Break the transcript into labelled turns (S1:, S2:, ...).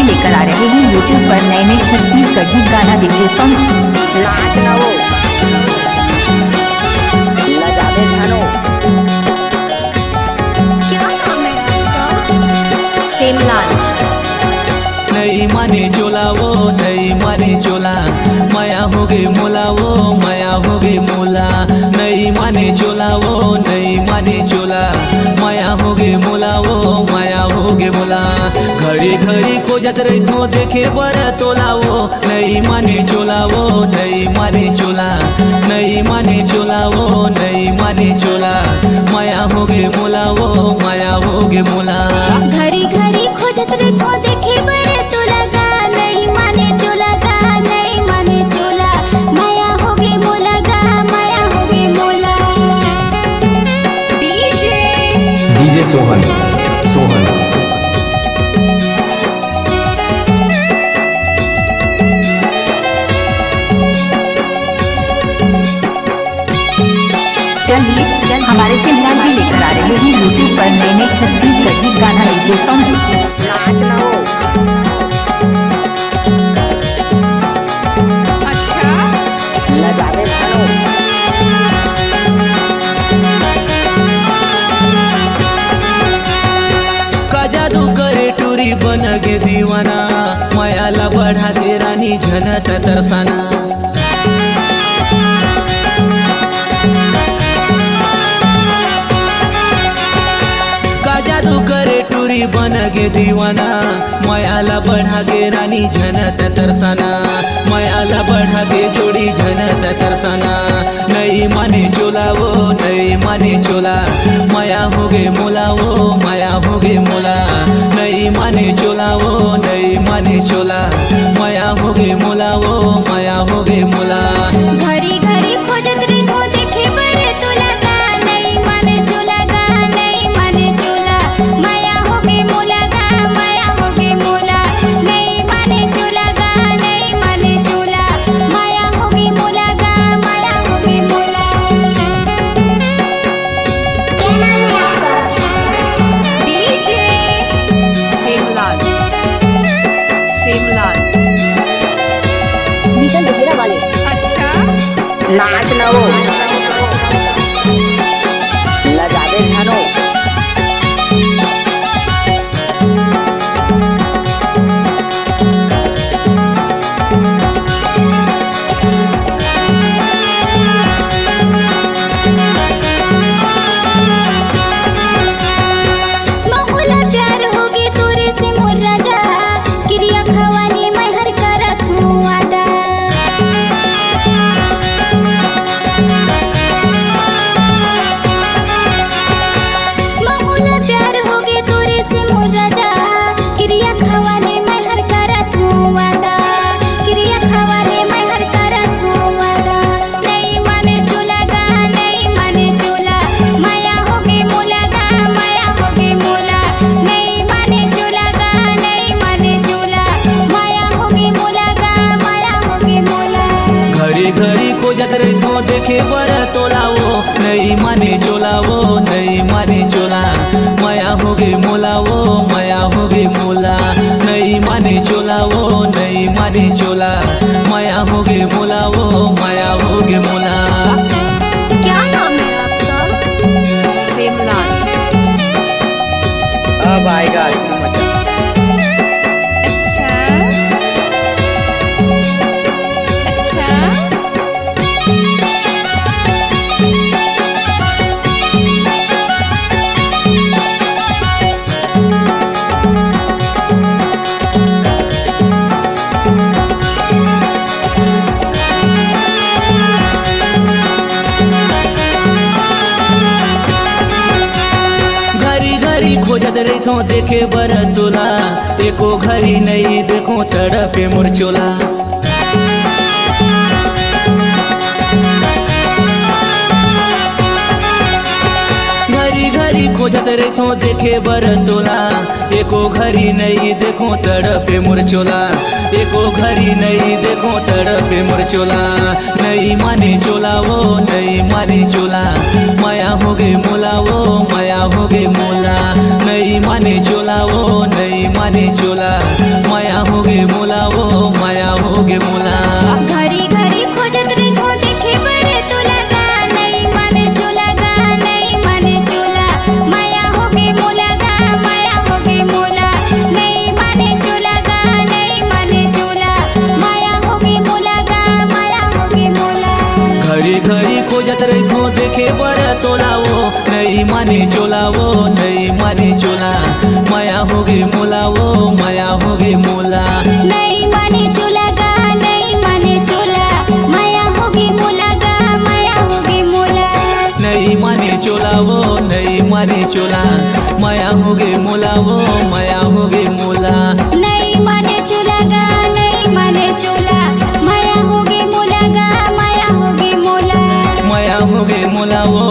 S1: जी लेकर आ रहे हैं यूट्यूब पर नए नए छत्तीसगढ़ी गाना डीजे सॉन्ग।
S2: नाच ना हो लजावे जानो।
S1: क्या नाम है आपका? सेमलाल।
S3: नहीं माने चोला वो नहीं माने चोला, माया हो गई मोला वो माया हो गई मोला। नहीं माने चोला वो नहीं माने चोला, माया हो गई मोला वो माया हो गई मोला। घड़ी घड़ी खोजत रही तो देखे बर तोला वो नहीं माने चोला वो नहीं माने चोला। नहीं माने चोला वो नहीं माने चोला, माया हो गई मोला वो माया हो गई मोला।
S4: घड़ी घड़ी खोजत रही तो देखे बर तोला गा नहीं माने चोला गा नहीं माने चोला, माया हो गई मोला गा माया हो गई मोला।
S5: डीजे सोहन सोहन।
S1: चलिए हमारे सेमलाल जी लेकर आ रहे हैं यूट्यूब पर नए नए छत्तीसगढ़ी गाना डीजे सॉन्ग।
S2: नाच ना हो लजावे जानो।
S3: का जादू करे टूरी बन गे दीवाना, मायाला बढ़ा के रानी झनत तरसाना। का जादू करे टूरी बन गे दीवाना, मायाला बढ़ा के रानी झनत तरसाना। मायाला बढ़ा के जोड़ी झनत तरसाना। नहीं माने चोला वो नहीं माने चोला, माया हो गए मोला वो माया हो गए मोला। नहीं माने चोला वो नहीं माने चोला, माया हो गए मोला वो माया हो गए मोला।
S4: घड़ी घड़ी खोजत रही तो देखे बर तोला गा नहीं माने चोला गा नहीं माने चोला, माया हो गई मोला गा माया हो गई मोला। नहीं माने चोला गा नहीं माने चोला, माया हो गई मोला गा माया हो गई मोला। क्या नाम है आपका?
S1: डीजे सेमलाल। सेमलाल
S2: मीठा लुधियाना वाले।
S1: अच्छा
S2: नाच ना हो लजावे जानो।
S4: बहुला प्यार होगे तोरे से मोर राजा, क्रिया खवानी मैं हर करत हूँ वादा। बहुला प्यार होगे तोरे से मोर राजा, क्रिया खवानी मैं हर करत हूँ वादा। क्रिया खवानी मैं हर करत हूँ वादा। नहीं माने चोला गा नहीं माने चोला, माया हो गई मोला गा माया हो गई मोला। नहीं माने चोला गा नहीं माने चोला, माया हो गई मोला गा माया हो गई मोला।
S3: घड़ी घड़ी खोजत रही तो देखे बर तोला वो नहीं माने चोला वो नहीं माने चोला, माया हो गई मोला वो माया हो गई मोला। नहीं माने चोला वो नहीं माने चोला, माया हो गई मोला वो माया हो गई मोला।
S1: क्या नाम है आपका? सेमलाल।
S2: अब आएगा असली मजा।
S1: अच्छा अच्छा
S3: घड़ी घड़ी खोजत रही तो देखे बर तोला, एको घड़ी नहीं देखो तड़पे मोर चोला। घड़ी घड़ी खोजत रही तो देखे बर तोला एको घड़ी नहीं देखो तड़पे मोर चोला एको घड़ी नहीं देखो तड़पे मोर चोला नहीं माने चोला वो नहीं माने चोला माया हो गए मोला वो माया हो गए मोला नहीं माने चोला वो नहीं माने चोला माया हो गए मोला वो माया हो गए मोला
S4: घरी घरी खोजत रहो देखे बरे तोला गा नहीं माने चोला गा नहीं माने चोला माया हो गई मोला गा माया हो गई मोला नहीं माने चोला गा नहीं माने चोला माया हो गई मोला गा माया हो गई मोला
S3: घड़ी घड़ी खोजत रहो देखे बर तोला वो नहीं माने चोला वो नहीं माने चोला माया हो गई मोला वो माया हो गई मोला
S4: नहीं माने चोला गा नहीं माने चोला माया हो गई मोला गा माया हो गई मोला
S3: नहीं माने चोला वो नहीं माने चोला माया हो गई मोला वो माया हो गई मोला
S4: नहीं माने चोला गा नहीं माने चोला माया हो गई मोला गा माया हो गई मोला
S3: माया हो गई मोला वो